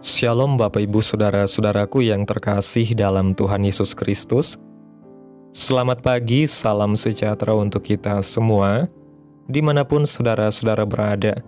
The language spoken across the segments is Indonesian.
Shalom Bapak Ibu Saudara-saudaraku yang terkasih dalam Tuhan Yesus Kristus. Selamat pagi, salam sejahtera untuk kita semua, dimanapun saudara-saudara berada.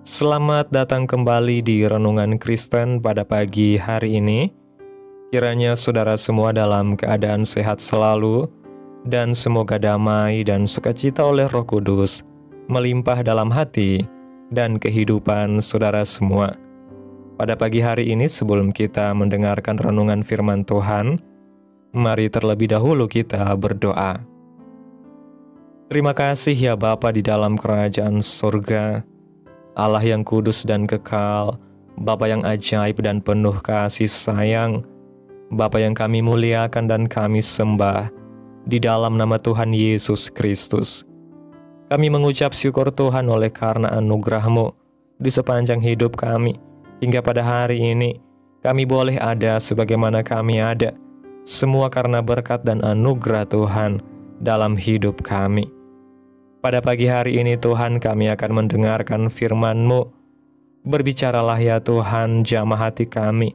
Selamat datang kembali di Renungan Kristen pada pagi hari ini. Kiranya saudara semua dalam keadaan sehat selalu, dan semoga damai dan sukacita oleh Roh Kudus melimpah dalam hati dan kehidupan saudara semua. Pada pagi hari ini sebelum kita mendengarkan renungan firman Tuhan, mari terlebih dahulu kita berdoa. Terima kasih ya Bapa di dalam kerajaan surga, Allah yang kudus dan kekal, Bapa yang ajaib dan penuh kasih sayang, Bapa yang kami muliakan dan kami sembah, di dalam nama Tuhan Yesus Kristus. Kami mengucap syukur Tuhan oleh karena anugerah-Mu di sepanjang hidup kami. Hingga pada hari ini, kami boleh ada sebagaimana kami ada, semua karena berkat dan anugerah Tuhan dalam hidup kami. Pada pagi hari ini Tuhan, kami akan mendengarkan firman-Mu. Berbicaralah ya Tuhan, jamah hati kami.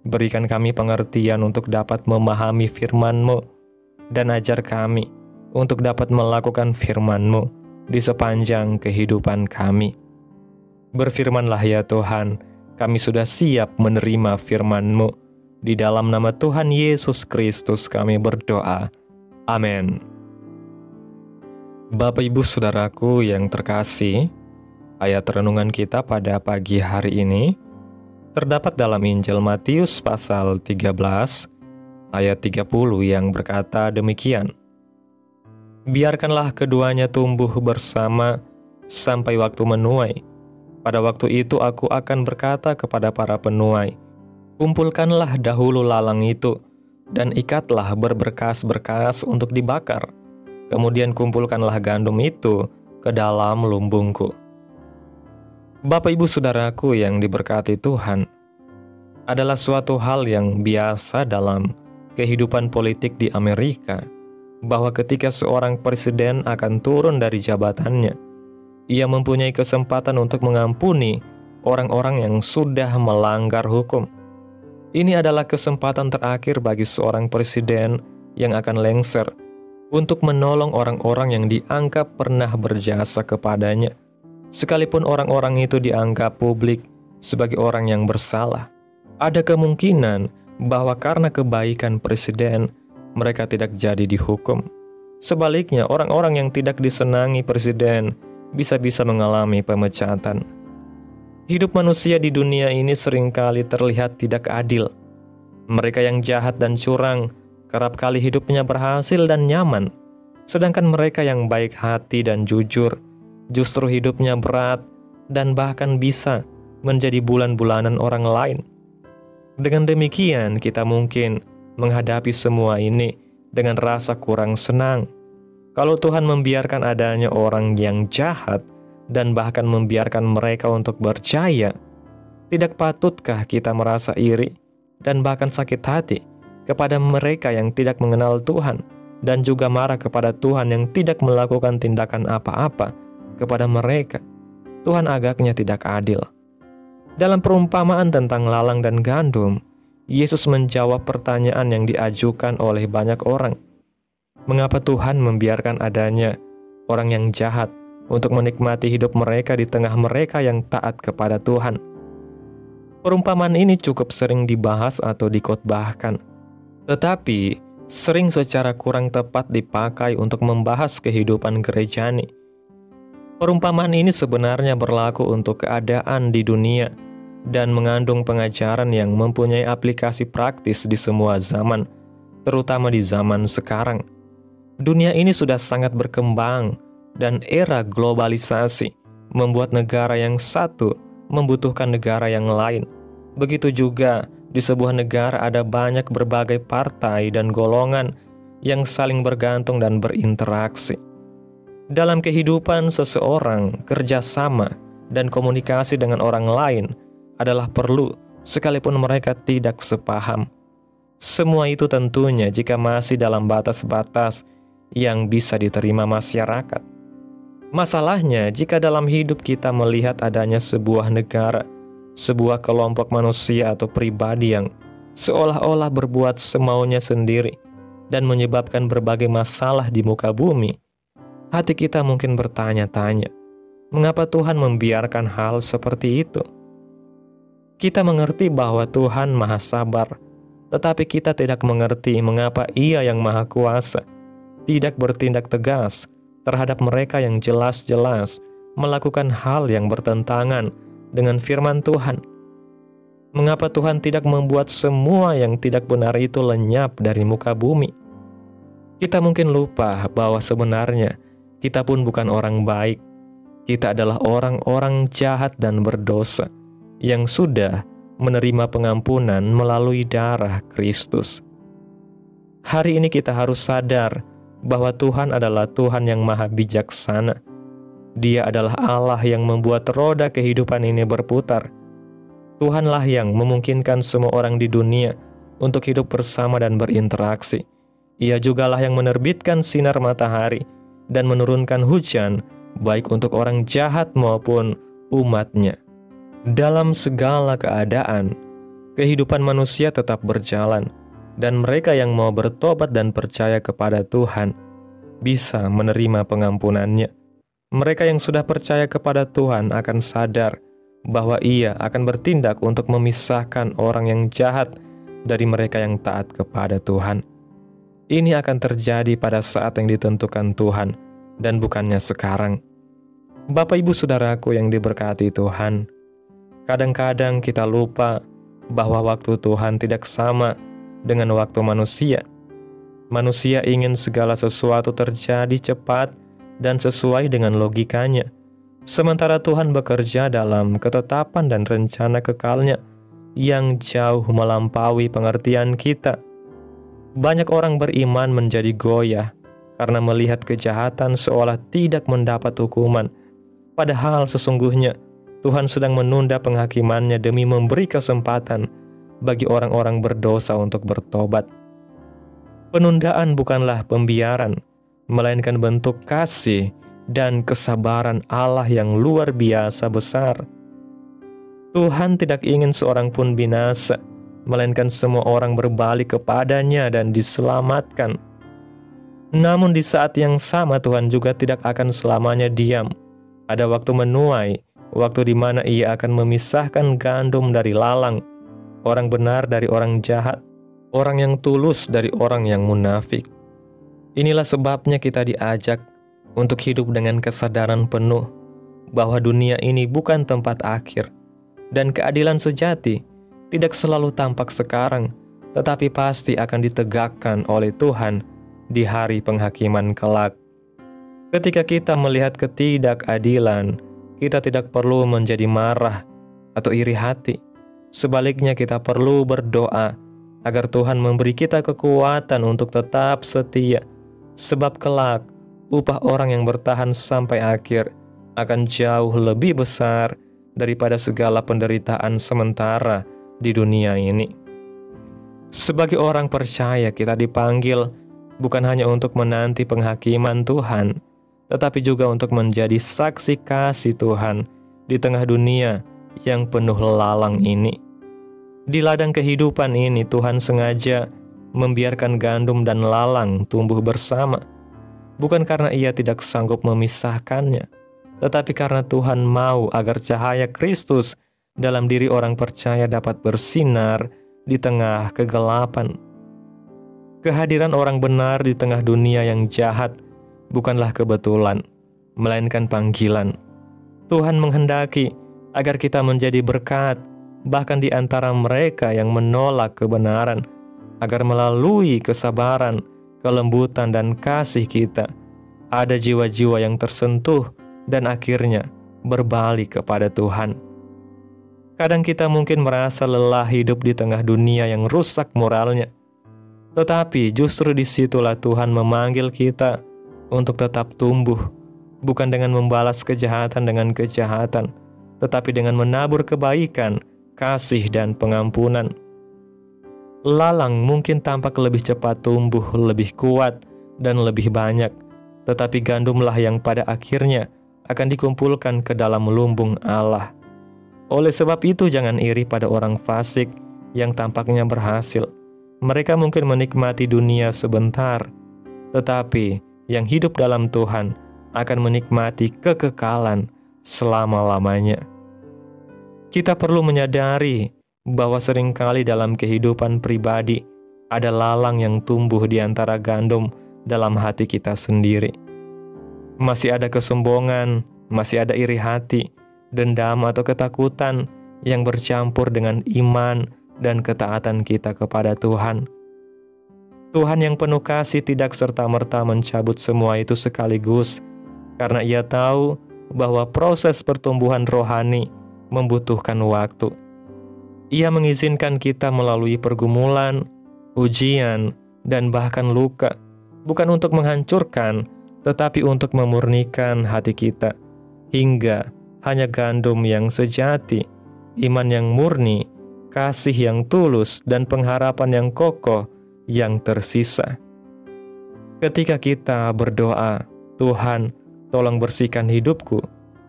Berikan kami pengertian untuk dapat memahami firman-Mu, dan ajar kami untuk dapat melakukan firman-Mu di sepanjang kehidupan kami. Berfirmanlah ya Tuhan, kami sudah siap menerima firman-Mu. Di dalam nama Tuhan Yesus Kristus kami berdoa. Amin. Bapak Ibu Saudaraku yang terkasih, ayat renungan kita pada pagi hari ini terdapat dalam Injil Matius pasal 13 ayat 30 yang berkata demikian. Biarkanlah keduanya tumbuh bersama sampai waktu menuai. Pada waktu itu aku akan berkata kepada para penuai, kumpulkanlah dahulu lalang itu, dan ikatlah berberkas-berkas untuk dibakar. Kemudian kumpulkanlah gandum itu ke dalam lumbungku. Bapak Ibu Saudaraku yang diberkati Tuhan, adalah suatu hal yang biasa dalam kehidupan politik di Amerika, bahwa ketika seorang presiden akan turun dari jabatannya, ia mempunyai kesempatan untuk mengampuni orang-orang yang sudah melanggar hukum. Ini adalah kesempatan terakhir bagi seorang presiden yang akan lengser untuk menolong orang-orang yang dianggap pernah berjasa kepadanya, sekalipun orang-orang itu dianggap publik sebagai orang yang bersalah. Ada kemungkinan bahwa karena kebaikan presiden, mereka tidak jadi dihukum. Sebaliknya, orang-orang yang tidak disenangi presiden bisa-bisa mengalami pemecatan. Hidup manusia di dunia ini seringkali terlihat tidak adil. Mereka yang jahat dan curang kerap kali hidupnya berhasil dan nyaman, sedangkan mereka yang baik hati dan jujur justru hidupnya berat dan bahkan bisa menjadi bulan-bulanan orang lain. Dengan demikian, kita mungkin menghadapi semua ini dengan rasa kurang senang. Kalau Tuhan membiarkan adanya orang yang jahat dan bahkan membiarkan mereka untuk berjaya, tidak patutkah kita merasa iri dan bahkan sakit hati kepada mereka yang tidak mengenal Tuhan, dan juga marah kepada Tuhan yang tidak melakukan tindakan apa-apa kepada mereka? Tuhan agaknya tidak adil. Dalam perumpamaan tentang lalang dan gandum, Yesus menjawab pertanyaan yang diajukan oleh banyak orang. Mengapa Tuhan membiarkan adanya orang yang jahat untuk menikmati hidup mereka di tengah mereka yang taat kepada Tuhan? Perumpamaan ini cukup sering dibahas atau dikhotbahkan, tetapi sering secara kurang tepat dipakai untuk membahas kehidupan gerejani. Perumpamaan ini sebenarnya berlaku untuk keadaan di dunia dan mengandung pengajaran yang mempunyai aplikasi praktis di semua zaman, terutama di zaman sekarang. Dunia ini sudah sangat berkembang, dan era globalisasi membuat negara yang satu membutuhkan negara yang lain. Begitu juga di sebuah negara ada banyak berbagai partai dan golongan yang saling bergantung dan berinteraksi. Dalam kehidupan seseorang, kerjasama dan komunikasi dengan orang lain adalah perlu, sekalipun mereka tidak sepaham. Semua itu tentunya jika masih dalam batas-batas yang bisa diterima masyarakat. Masalahnya, jika dalam hidup kita melihat adanya sebuah negara sebuah kelompok manusia atau pribadi yang seolah-olah berbuat semaunya sendiri dan menyebabkan berbagai masalah di muka bumi, hati kita mungkin bertanya-tanya, mengapa Tuhan membiarkan hal seperti itu? Kita mengerti bahwa Tuhan Maha Sabar, tetapi kita tidak mengerti mengapa Ia yang Maha Kuasa tidak bertindak tegas terhadap mereka yang jelas-jelas melakukan hal yang bertentangan dengan firman Tuhan. Mengapa Tuhan tidak membuat semua yang tidak benar itu lenyap dari muka bumi? Kita mungkin lupa bahwa sebenarnya kita pun bukan orang baik. Kita adalah orang-orang jahat dan berdosa yang sudah menerima pengampunan melalui darah Kristus. Hari ini kita harus sadar bahwa Tuhan adalah Tuhan yang maha bijaksana. Dia adalah Allah yang membuat roda kehidupan ini berputar. Tuhanlah yang memungkinkan semua orang di dunia untuk hidup bersama dan berinteraksi. Ia jugalah yang menerbitkan sinar matahari dan menurunkan hujan, baik untuk orang jahat maupun umat-Nya. Dalam segala keadaan, kehidupan manusia tetap berjalan, dan mereka yang mau bertobat dan percaya kepada Tuhan bisa menerima pengampunan-Nya. Mereka yang sudah percaya kepada Tuhan akan sadar bahwa Ia akan bertindak untuk memisahkan orang yang jahat dari mereka yang taat kepada Tuhan. Ini akan terjadi pada saat yang ditentukan Tuhan, dan bukannya sekarang. Bapak Ibu Saudaraku yang diberkati Tuhan, kadang-kadang kita lupa bahwa waktu Tuhan tidak sama dengan waktu manusia. Manusia ingin segala sesuatu terjadi cepat dan sesuai dengan logikanya, sementara Tuhan bekerja dalam ketetapan dan rencana kekalnya yang jauh melampaui pengertian kita. Banyak orang beriman menjadi goyah karena melihat kejahatan seolah tidak mendapat hukuman, padahal sesungguhnya Tuhan sedang menunda penghakimannya demi memberi kesempatan bagi orang-orang berdosa untuk bertobat. Penundaan bukanlah pembiaran, melainkan bentuk kasih dan kesabaran Allah yang luar biasa besar. Tuhan tidak ingin seorang pun binasa, melainkan semua orang berbalik kepadanya dan diselamatkan. Namun di saat yang sama Tuhan juga tidak akan selamanya diam. Ada waktu menuai, waktu di mana Ia akan memisahkan gandum dari lalang, orang benar dari orang jahat, orang yang tulus dari orang yang munafik. Inilah sebabnya kita diajak untuk hidup dengan kesadaran penuh bahwa dunia ini bukan tempat akhir, dan keadilan sejati tidak selalu tampak sekarang, tetapi pasti akan ditegakkan oleh Tuhan di hari penghakiman kelak. Ketika kita melihat ketidakadilan, kita tidak perlu menjadi marah atau iri hati. Sebaliknya kita perlu berdoa agar Tuhan memberi kita kekuatan untuk tetap setia, sebab kelak upah orang yang bertahan sampai akhir akan jauh lebih besar daripada segala penderitaan sementara di dunia ini. Sebagai orang percaya, kita dipanggil bukan hanya untuk menanti penghakiman Tuhan, tetapi juga untuk menjadi saksi kasih Tuhan di tengah dunia yang penuh lalang ini. Di ladang kehidupan ini, Tuhan sengaja membiarkan gandum dan lalang tumbuh bersama, bukan karena Ia tidak sanggup memisahkannya, tetapi karena Tuhan mau agar cahaya Kristus dalam diri orang percaya dapat bersinar di tengah kegelapan. Kehadiran orang benar di tengah dunia yang jahat bukanlah kebetulan, melainkan panggilan. Tuhan menghendaki agar kita menjadi berkat, bahkan di antara mereka yang menolak kebenaran, agar melalui kesabaran, kelembutan, dan kasih kita, ada jiwa-jiwa yang tersentuh dan akhirnya berbalik kepada Tuhan. Kadang kita mungkin merasa lelah hidup di tengah dunia yang rusak moralnya, tetapi justru disitulah Tuhan memanggil kita untuk tetap tumbuh, bukan dengan membalas kejahatan dengan kejahatan, tetapi dengan menabur kebaikan, kasih, dan pengampunan. Lalang mungkin tampak lebih cepat tumbuh, lebih kuat, dan lebih banyak, tetapi gandumlah yang pada akhirnya akan dikumpulkan ke dalam lumbung Allah. Oleh sebab itu jangan iri pada orang fasik yang tampaknya berhasil. Mereka mungkin menikmati dunia sebentar, tetapi yang hidup dalam Tuhan akan menikmati kekekalan selama-lamanya. Kita perlu menyadari bahwa seringkali dalam kehidupan pribadi ada lalang yang tumbuh di antara gandum dalam hati kita sendiri. Masih ada kesombongan, masih ada iri hati, dendam atau ketakutan yang bercampur dengan iman dan ketaatan kita kepada Tuhan. Tuhan yang penuh kasih tidak serta-merta mencabut semua itu sekaligus, karena Ia tahu bahwa proses pertumbuhan rohani membutuhkan waktu. Ia mengizinkan kita melalui pergumulan, ujian, dan bahkan luka, bukan untuk menghancurkan, tetapi untuk memurnikan hati kita, hingga hanya gandum yang sejati, iman yang murni, kasih yang tulus, dan pengharapan yang kokoh yang tersisa. Ketika kita berdoa, "Tuhan, tolong bersihkan hidupku,"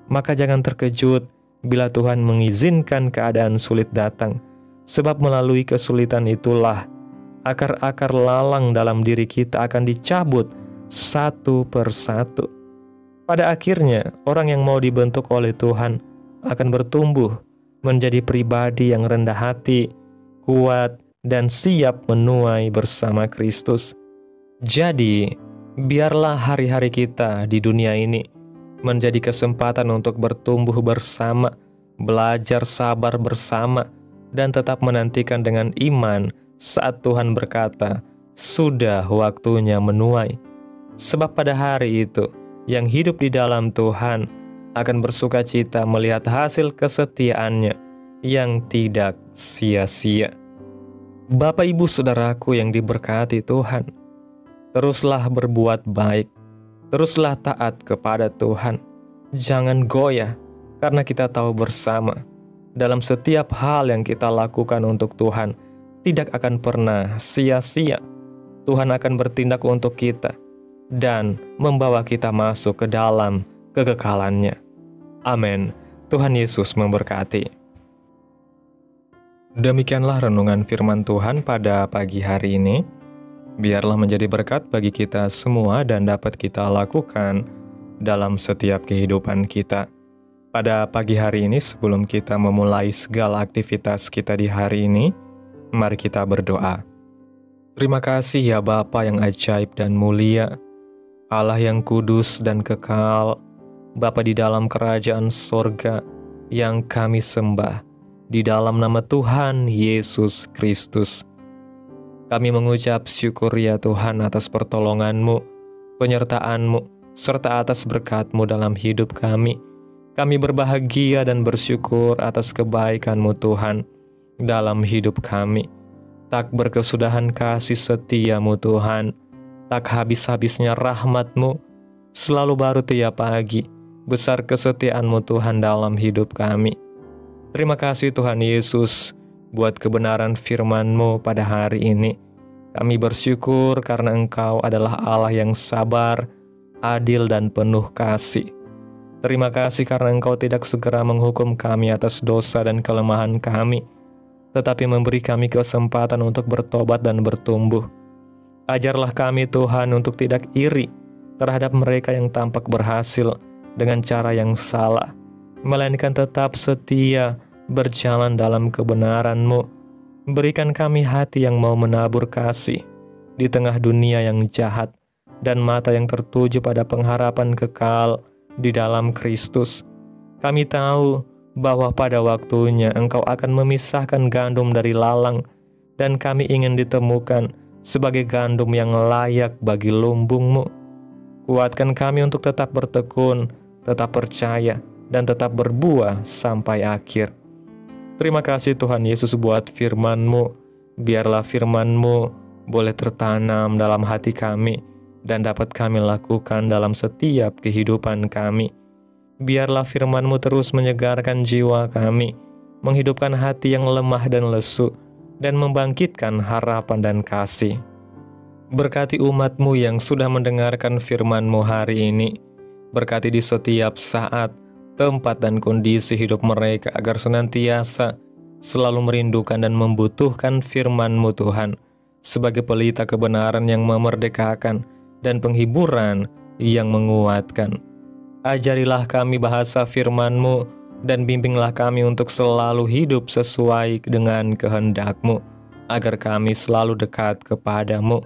maka jangan terkejut bila Tuhan mengizinkan keadaan sulit datang, sebab melalui kesulitan itulah akar-akar lalang dalam diri kita akan dicabut satu persatu. Pada akhirnya, orang yang mau dibentuk oleh Tuhan akan bertumbuh menjadi pribadi yang rendah hati, kuat, dan siap menuai bersama Kristus. Jadi, biarlah hari-hari kita di dunia ini menjadi kesempatan untuk bertumbuh bersama, belajar sabar bersama, dan tetap menantikan dengan iman saat Tuhan berkata, "Sudah waktunya menuai." Sebab pada hari itu, yang hidup di dalam Tuhan akan bersuka cita melihat hasil kesetiaannya yang tidak sia-sia. Bapak, Ibu, Saudaraku yang diberkati Tuhan, teruslah berbuat baik, teruslah taat kepada Tuhan. Jangan goyah, karena kita tahu bersama, dalam setiap hal yang kita lakukan untuk Tuhan, tidak akan pernah sia-sia. Tuhan akan bertindak untuk kita, dan membawa kita masuk ke dalam kekekalannya. Amin. Tuhan Yesus memberkati. Demikianlah renungan firman Tuhan pada pagi hari ini. Biarlah menjadi berkat bagi kita semua dan dapat kita lakukan dalam setiap kehidupan kita. Pada pagi hari ini, sebelum kita memulai segala aktivitas kita di hari ini, mari kita berdoa. Terima kasih ya Bapa yang ajaib dan mulia, Allah yang kudus dan kekal, Bapa di dalam kerajaan sorga yang kami sembah, di dalam nama Tuhan Yesus Kristus. Kami mengucap syukur ya Tuhan atas pertolongan-Mu, penyertaan-Mu, serta atas berkat-Mu dalam hidup kami. Kami berbahagia dan bersyukur atas kebaikan-Mu Tuhan dalam hidup kami. Tak berkesudahan kasih setia-Mu Tuhan, tak habis-habisnya rahmat-Mu, selalu baru tiap pagi, besar kesetiaan-Mu Tuhan dalam hidup kami. Terima kasih Tuhan Yesus, buat kebenaran firman-Mu pada hari ini. Kami bersyukur karena Engkau adalah Allah yang sabar, adil, dan penuh kasih. Terima kasih karena Engkau tidak segera menghukum kami atas dosa dan kelemahan kami, tetapi memberi kami kesempatan untuk bertobat dan bertumbuh. Ajarlah kami Tuhan untuk tidak iri terhadap mereka yang tampak berhasil dengan cara yang salah, melainkan tetap setia berjalan dalam kebenaran-Mu. Berikan kami hati yang mau menabur kasih di tengah dunia yang jahat, dan mata yang tertuju pada pengharapan kekal di dalam Kristus. Kami tahu bahwa pada waktunya Engkau akan memisahkan gandum dari lalang, dan kami ingin ditemukan sebagai gandum yang layak bagi lumbung-Mu. Kuatkan kami untuk tetap bertekun, tetap percaya, dan tetap berbuah sampai akhir. Terima kasih Tuhan Yesus buat firman-Mu. Biarlah firman-Mu boleh tertanam dalam hati kami dan dapat kami lakukan dalam setiap kehidupan kami. Biarlah firman-Mu terus menyegarkan jiwa kami, menghidupkan hati yang lemah dan lesu, dan membangkitkan harapan dan kasih. Berkati umat-Mu yang sudah mendengarkan firman-Mu hari ini. Berkati di setiap saat tempat dan kondisi hidup mereka agar senantiasa selalu merindukan dan membutuhkan firman-Mu Tuhan, sebagai pelita kebenaran yang memerdekakan dan penghiburan yang menguatkan. Ajarilah kami bahasa firman-Mu dan bimbinglah kami untuk selalu hidup sesuai dengan kehendak-Mu, agar kami selalu dekat kepada-Mu.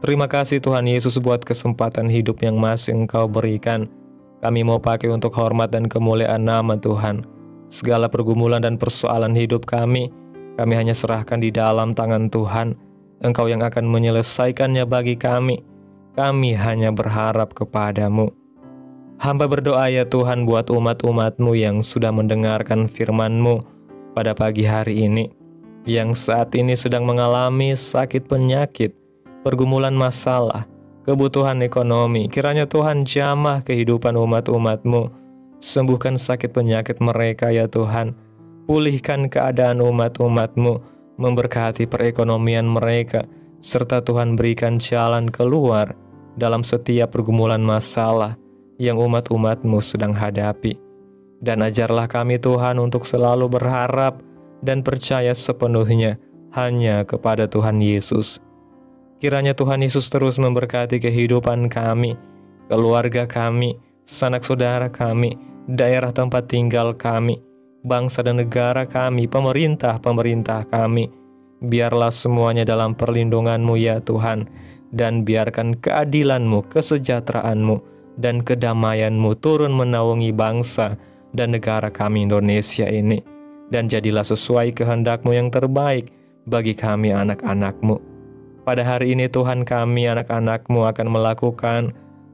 Terima kasih Tuhan Yesus buat kesempatan hidup yang masih Engkau berikan. Kami mau pakai untuk hormat dan kemuliaan nama Tuhan. Segala pergumulan dan persoalan hidup kami hanya serahkan di dalam tangan Tuhan. Engkau yang akan menyelesaikannya bagi kami. Kami hanya berharap kepada-Mu. Hamba berdoa ya Tuhan buat umat-umat-Mu yang sudah mendengarkan firman-Mu pada pagi hari ini, yang saat ini sedang mengalami sakit penyakit, pergumulan masalah, kebutuhan ekonomi. Kiranya Tuhan jamah kehidupan umat-umat-Mu, sembuhkan sakit penyakit mereka ya Tuhan, pulihkan keadaan umat-umat-Mu, memberkati perekonomian mereka, serta Tuhan berikan jalan keluar dalam setiap pergumulan masalah yang umat-umat-Mu sedang hadapi. Dan ajarlah kami Tuhan untuk selalu berharap dan percaya sepenuhnya hanya kepada Tuhan Yesus. Kiranya Tuhan Yesus terus memberkati kehidupan kami, keluarga kami, sanak saudara kami, daerah tempat tinggal kami, bangsa dan negara kami, pemerintah kami. Biarlah semuanya dalam perlindungan-Mu ya Tuhan, dan biarkan keadilan-Mu, kesejahteraan-Mu, dan kedamaian-Mu turun menaungi bangsa dan negara kami Indonesia ini. Dan jadilah sesuai kehendak-Mu yang terbaik bagi kami anak-anak-Mu. Pada hari ini Tuhan, kami anak-anak-Mu akan melakukan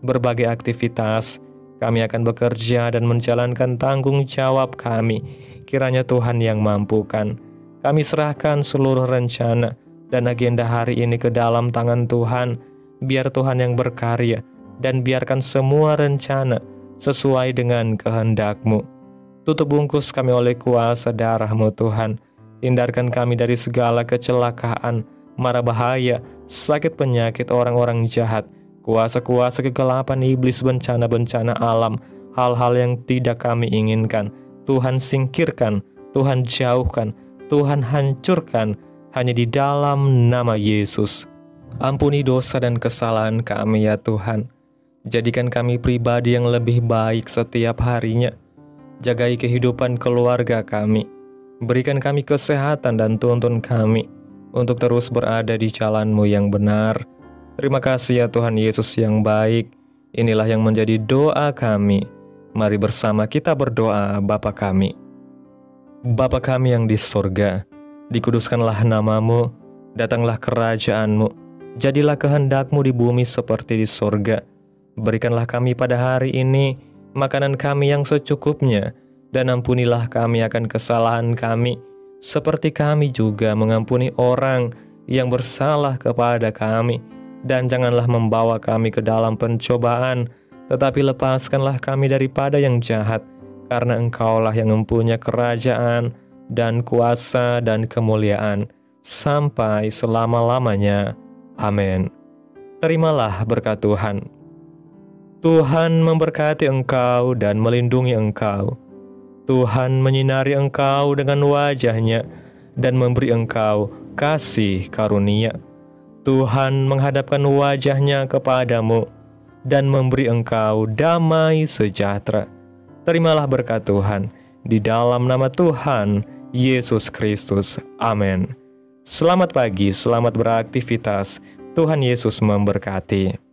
berbagai aktivitas. Kami akan bekerja dan menjalankan tanggung jawab kami. Kiranya Tuhan yang mampukan. Kami serahkan seluruh rencana dan agenda hari ini ke dalam tangan Tuhan. Biar Tuhan yang berkarya dan biarkan semua rencana sesuai dengan kehendak-Mu. Tutup bungkus kami oleh kuasa darah-Mu Tuhan. Hindarkan kami dari segala kecelakaan, mara bahaya, sakit penyakit orang-orang jahat, kuasa-kuasa kegelapan iblis, bencana-bencana alam, hal-hal yang tidak kami inginkan. Tuhan singkirkan, Tuhan jauhkan, Tuhan hancurkan, hanya di dalam nama Yesus. Ampuni dosa dan kesalahan kami ya Tuhan. Jadikan kami pribadi yang lebih baik setiap harinya. Jagai kehidupan keluarga kami. Berikan kami kesehatan dan tuntun kami untuk terus berada di jalan-Mu yang benar. Terima kasih ya Tuhan Yesus yang baik. Inilah yang menjadi doa kami. Mari bersama kita berdoa. Bapa kami. Bapa kami yang di sorga, dikuduskanlah nama-Mu, datanglah kerajaan-Mu, jadilah kehendak-Mu di bumi seperti di sorga. Berikanlah kami pada hari ini makanan kami yang secukupnya, dan ampunilah kami akan kesalahan kami, seperti kami juga mengampuni orang yang bersalah kepada kami. Dan janganlah membawa kami ke dalam pencobaan, tetapi lepaskanlah kami daripada yang jahat, karena Engkaulah yang mempunyai kerajaan dan kuasa dan kemuliaan sampai selama-lamanya. Amin. Terimalah berkat Tuhan. Tuhan memberkati engkau dan melindungi engkau. Tuhan menyinari engkau dengan wajah-Nya dan memberi engkau kasih karunia. Tuhan menghadapkan wajah-Nya kepadamu dan memberi engkau damai sejahtera. Terimalah berkat Tuhan di dalam nama Tuhan Yesus Kristus. Amin. Selamat pagi, selamat beraktivitas. Tuhan Yesus memberkati.